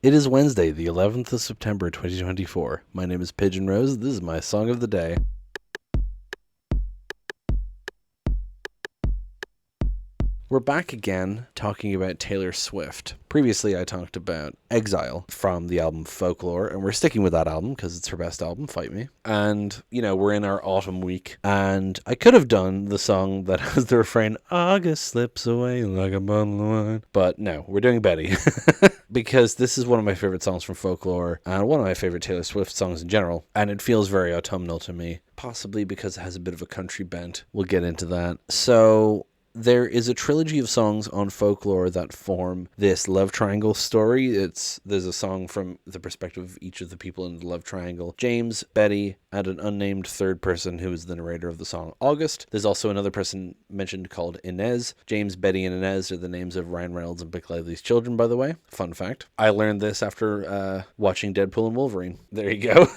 It is Wednesday, the 11th of September, 2024. My name is Pigeon Rose. This is my song of the day. We're back again talking about Taylor Swift. Previously, I talked about Exile from the album Folklore, and we're sticking with that album because it's her best album, Fight Me. And, we're in our autumn week, and I could have done the song that has the refrain, August slips away like a bottle of wine. But no, we're doing Betty. Because this is one of my favorite songs from Folklore, and one of my favorite Taylor Swift songs in general, and it feels very autumnal to me, possibly because it has a bit of a country bent. We'll get into that. So there is a trilogy of songs on Folklore that form this love triangle story. There's a song from the perspective of each of the people in the love triangle. James, Betty, and an unnamed third person who is the narrator of the song August. There's also another person mentioned called Inez. James, Betty, and Inez are the names of Ryan Reynolds and Blake Lively's children, by the way. Fun fact. I learned this after watching Deadpool and Wolverine. There you go.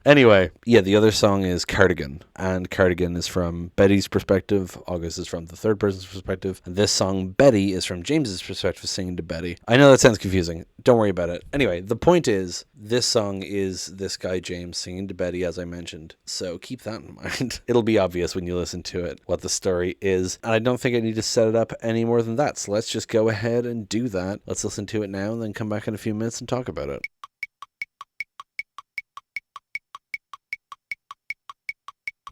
Anyway, the other song is Cardigan, and Cardigan is from Betty's perspective. August is from the third person's perspective. And this song, Betty, is from James's perspective, singing to Betty. I know that sounds confusing. Don't worry about it. Anyway, the point is, this song is this guy, James, singing to Betty, as I mentioned. So keep that in mind. It'll be obvious when you listen to it what the story is. And I don't think I need to set it up any more than that. So let's just go ahead and do that. Let's listen to it now and then come back in a few minutes and talk about it.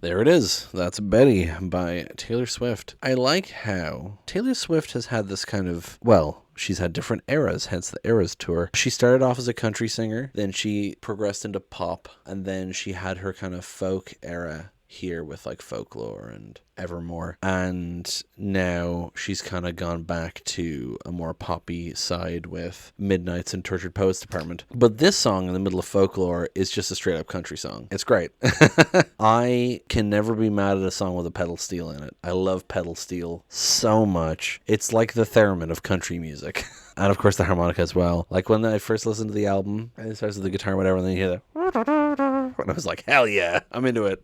There it is. That's Betty by Taylor Swift. I like how Taylor Swift has had this kind of, she's had different eras, hence the Eras tour. She started off as a country singer, then she progressed into pop, and then she had her kind of folk era here with like Folklore and Evermore, and now she's kind of gone back to a more poppy side with Midnights and Tortured Poets Department. But this song in the middle of Folklore is just a straight up country song. It's great. I can never be mad at a song with a pedal steel in it. I love pedal steel so much. It's like the theremin of country music. And of course the harmonica as well. Like when I first listened to the album, and it starts with the guitar and whatever, and then you hear the and I was like, hell yeah, I'm into it.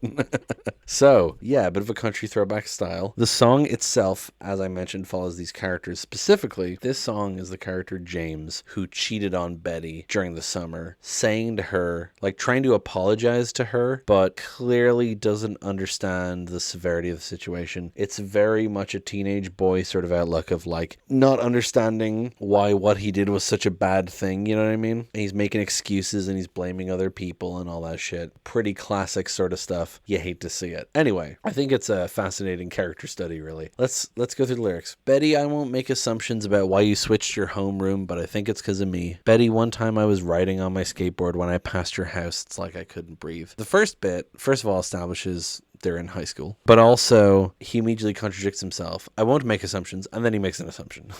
So, a bit of a country throwback style. The song itself, as I mentioned, follows these characters. Specifically, this song is the character James, who cheated on Betty during the summer, saying to her, like trying to apologize to her, but clearly doesn't understand the severity of the situation. It's very much a teenage boy sort of outlook of like not understanding why what he did was such a bad thing, you know what I mean? And he's making excuses and he's blaming other people and all that shit. Pretty classic sort of stuff. You hate to see it. Anyway, I think it's a fascinating character study, really. Let's go through the lyrics. Betty, I won't make assumptions about why you switched your homeroom, but I think it's because of me. Betty, one time I was riding on my skateboard when I passed your house. It's like I couldn't breathe. The first bit, first of all, establishes they're in high school, but also he immediately contradicts himself. I won't make assumptions, and then he makes an assumption.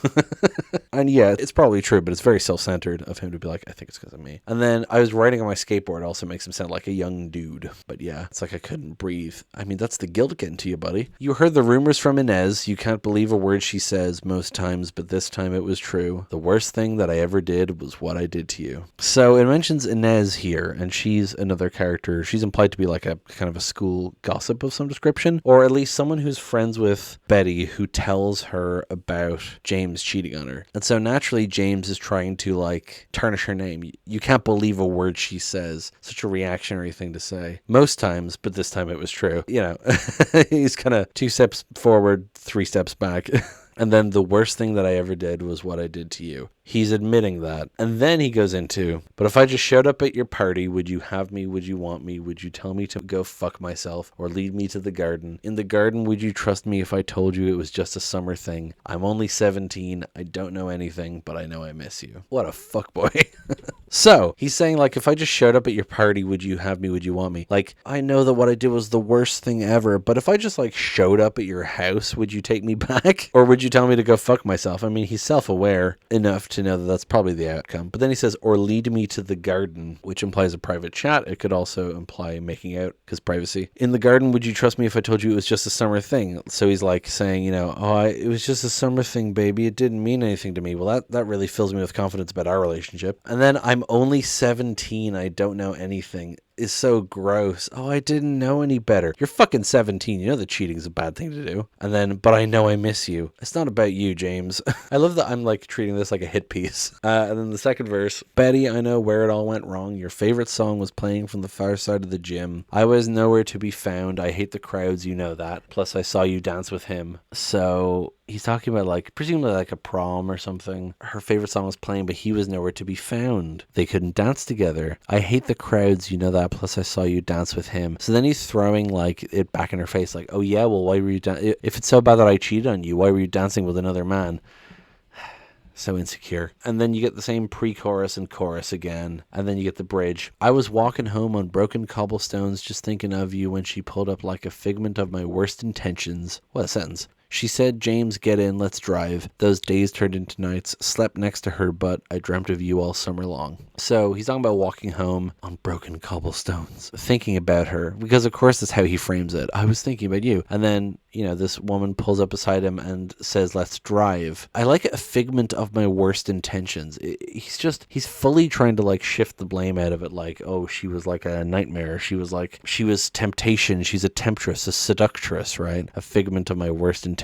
And it's probably true, but it's very self-centered of him to be like, I think it's because of me. And then I was riding on my skateboard also makes him sound like a young dude. But it's like I couldn't breathe. I mean, that's the guilt getting to you, buddy. You heard the rumors from Inez. You can't believe a word she says most times, but this time it was true. The worst thing that I ever did was what I did to you. So it mentions Inez here, and she's another character. She's implied to be like a kind of a school gossip of some description, or at least someone who's friends with Betty who tells her about James cheating on her. And so naturally James is trying to like tarnish her name. You can't believe a word she says. Such a reactionary thing to say most times, but this time it was true. He's kind of 2 steps forward, 3 steps back. And then the worst thing that I ever did was what I did to you. He's admitting that. And then he goes into, but if I just showed up at your party, would you have me? Would you want me? Would you tell me to go fuck myself or lead me to the garden? In the garden, would you trust me if I told you it was just a summer thing? I'm only 17. I don't know anything, but I know I miss you. What a fuckboy. So he's saying like, if I just showed up at your party, would you have me? Would you want me? Like, I know that what I did was the worst thing ever, but if I just like showed up at your house, would you take me back? Or would you tell me to go fuck myself? I mean, he's self-aware enough to know that that's probably the outcome. But then he says, or lead me to the garden, which implies a private chat. It could also imply making out because privacy. In the garden, would you trust me if I told you it was just a summer thing? So he's like saying, it was just a summer thing, baby. It didn't mean anything to me. Well, that really fills me with confidence about our relationship. And then I'm only 17. I don't know anything. is so gross. Oh, I didn't know any better. You're fucking 17. You know that cheating's a bad thing to do. And then, but I know I miss you. It's not about you, James. I love that I'm like treating this like a hit piece. And then the second verse, Betty, I know where it all went wrong. Your favorite song was playing from the far side of the gym. I was nowhere to be found. I hate the crowds, you know that. Plus, I saw you dance with him. So he's talking about like presumably like a prom or something. Her favorite song was playing, but he was nowhere to be found. They couldn't dance together. I hate the crowds, you know that. Plus, I saw you dance with him. So then he's throwing like it back in her face, like, oh yeah, well, why were you if it's so bad that I cheated on you, why were you dancing with another man? So insecure. And then you get the same pre-chorus and chorus again. And then you get the bridge. I was walking home on broken cobblestones just thinking of you when she pulled up like a figment of my worst intentions. What a sentence. She said, James, get in, let's drive. Those days turned into nights. Slept next to her, but I dreamt of you all summer long. So he's talking about walking home on broken cobblestones, thinking about her, because of course that's how he frames it. I was thinking about you. And then, you know, this woman pulls up beside him and says, let's drive. I like a figment of my worst intentions. He's fully trying to like shift the blame out of it. Like, oh, she was like a nightmare. She was temptation. She's a temptress, a seductress, right? A figment of my worst intentions.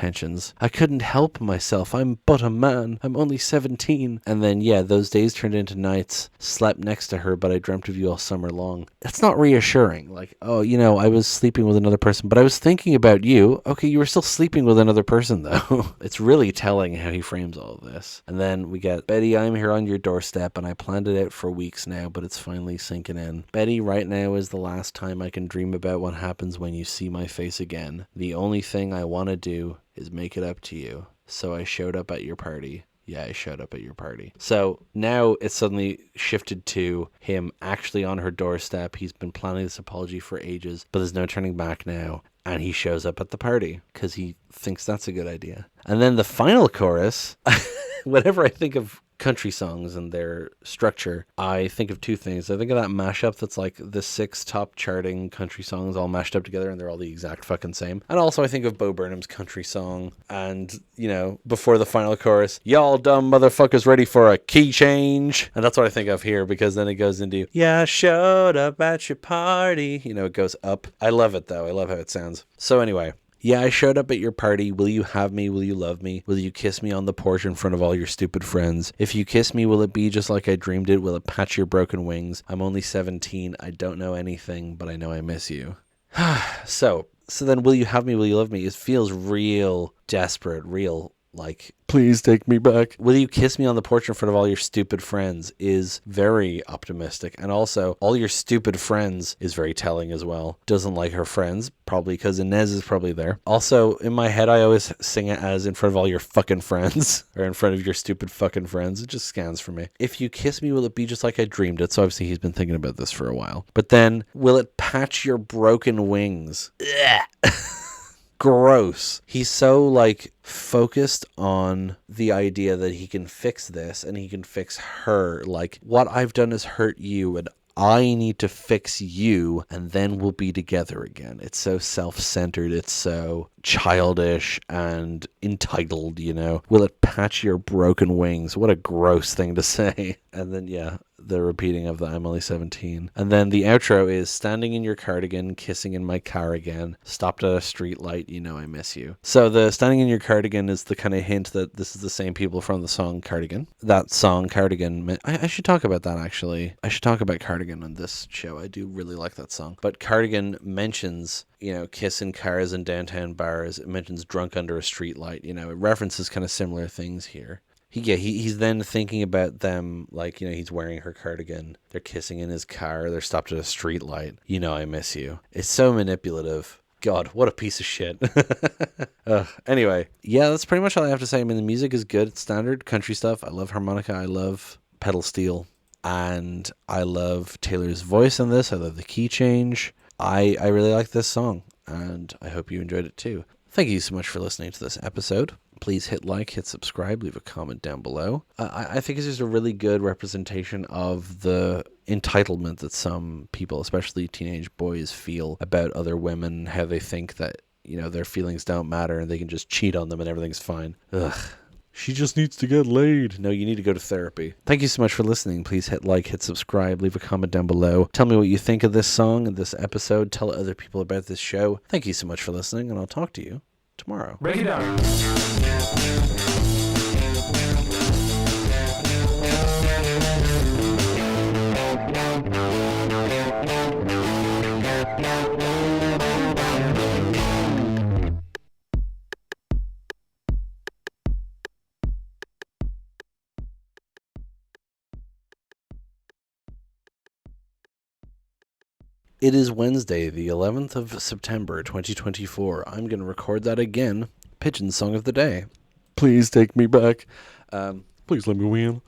I couldn't help myself. I'm but a man. I'm only 17. And then, yeah, those days turned into nights. Slept next to her, but I dreamt of you all summer long. That's not reassuring. Like, oh, you know, I was sleeping with another person, but I was thinking about you. Okay, you were still sleeping with another person, though. It's really telling how he frames all of this. And then we get, Betty, I'm here on your doorstep, and I planned it out for weeks now, but it's finally sinking in. Betty, right now is the last time I can dream about what happens when you see my face again. The only thing I want to do is make it up to you. So I showed up at your party. Yeah, I showed up at your party. So now it's suddenly shifted to him actually on her doorstep. He's been planning this apology for ages, but there's no turning back now. And he shows up at the party because he thinks that's a good idea. And then the final chorus, whenever I think of country songs and their structure, I think of two things. I think of that mashup that's like the 6 top charting country songs all mashed up together and they're all the exact fucking same. And also I think of Bo Burnham's country song and, you know, before the final chorus, y'all dumb motherfuckers ready for a key change. And that's what I think of here, because then it goes into, yeah, I showed up at your party. You know, it goes up. I love it though. I love how it sounds. So anyway, yeah, I showed up at your party. Will you have me? Will you love me? Will you kiss me on the porch in front of all your stupid friends? If you kiss me, will it be just like I dreamed it? Will it patch your broken wings? I'm only 17. I don't know anything, but I know I miss you. So then will you have me? Will you love me? It feels real desperate, real like, please take me back. Will you kiss me on the porch in front of all your stupid friends is very optimistic. And also, all your stupid friends is very telling as well. Doesn't like her friends, probably because Inez is probably there. Also, in my head, I always sing it as in front of all your fucking friends, or in front of your stupid fucking friends. It just scans for me. If you kiss me, will it be just like I dreamed it? So obviously he's been thinking about this for a while. But then, will it patch your broken wings? Gross. He's so like focused on the idea that he can fix this and he can fix her. Like, what I've done is hurt you and I need to fix you and then we'll be together again. It's so self-centered. It's so childish and entitled, you know. Will it patch your broken wings? What a gross thing to say. And then, yeah, the repeating of the I'm only 17. And then the outro is standing in your cardigan, kissing in my car again, stopped at a street light, you know I miss you. So the standing in your cardigan is the kind of hint that this is the same people from the song Cardigan. That song Cardigan, I should talk about that actually. I should talk about Cardigan on this show. I do really like that song. But Cardigan mentions, you know, kissing cars in downtown bars. It mentions drunk under a street light. You know, it references kind of similar things here. He's then thinking about them, like, you know, he's wearing her cardigan. They're kissing in his car. They're stopped at a street light. You know I miss you. It's so manipulative. God, what a piece of shit. Anyway, yeah, that's pretty much all I have to say. I mean, the music is good. It's standard country stuff. I love harmonica. I love pedal steel. And I love Taylor's voice in this. I love the key change. I really like this song, and I hope you enjoyed it too. Thank you so much for listening to this episode. Please hit like, hit subscribe, leave a comment down below. I think it's just a really good representation of the entitlement that some people, especially teenage boys, feel about other women, how they think that, you know, their feelings don't matter and they can just cheat on them and everything's fine. Ugh. She just needs to get laid. No, you need to go to therapy. Thank you so much for listening. Please hit like, hit subscribe, leave a comment down below. Tell me what you think of this song and this episode. Tell other people about this show. Thank you so much for listening, and I'll talk to you tomorrow. Break it down. It is Wednesday, the 11th of September, 2024. I'm going to record that again. Pigeon song of the day. Please take me back. Please let me win.